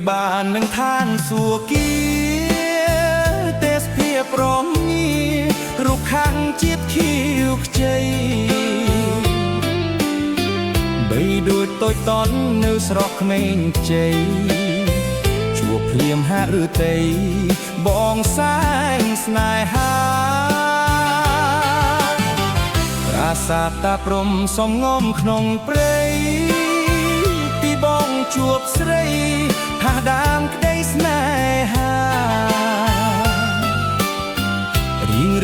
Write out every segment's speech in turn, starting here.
បាននឹងឋានសួគ៌ទេសភាពរំងារូបខាងជាតិខៀវខ្ចីបីដូចតូចតន់នៅស្រកក្មេងជ័យជួបភ្លៀមហាក់ឬតីបងសែងស្នេហាប្រាសាទតាព្រំសំងំក្នុងព្រៃពីបងជួបស្រីហាដាមក្តីស្នេហា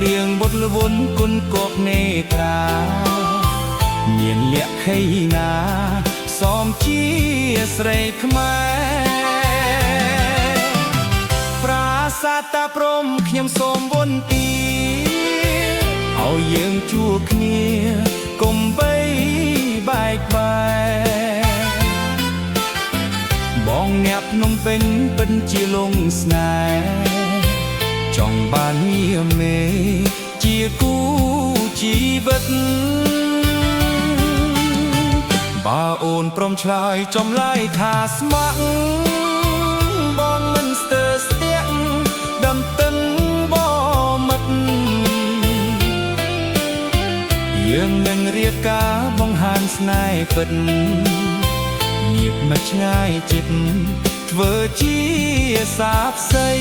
រៀងបុតលវនគុណកបនេត្រាមានលក្ខីណាសមជាស្រីខ្មែរប្រាសាទតាព្រំខ្ញុំសូមវន្ទាឲ្យយើងជួបគ្នាកុំបីបែកបែកបងអ្នកភ្នំពេញពិតជាលងស្នេហ៍ចង់បានងារមេជាគូជីវិតបើអូនព្រមឆ្លើយចំឡាយថាស្ម័គ្របងមិនស្ទើរស្ទាក់ដំតឹងបមិត្តយើងនឹងរៀបការបង្ហាញស្នេហ៍ពិតញៀបមកឆ្ងាយចិត្តធ្វើជាសាបស្័យ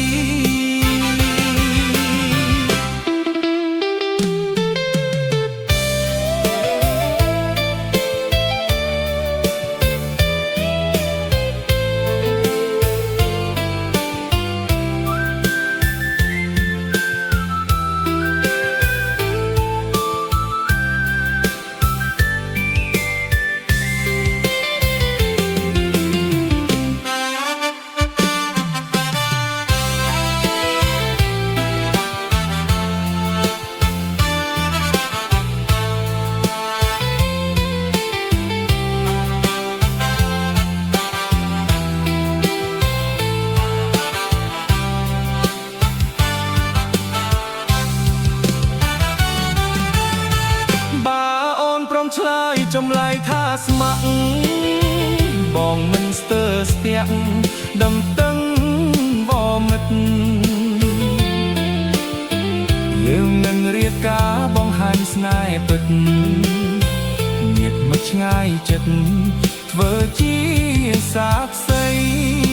ឆ្លើយចំឡាយថាស្ម័គ្របងមិនស្ទើរស្ទាក់ដំតឹងបមិត្តយើងនឹងរៀបការបង្ហាញស្នេហ៍ពិតញៀបមកឆ្ងាយចិត្តធ្វើជាសាបស្័យ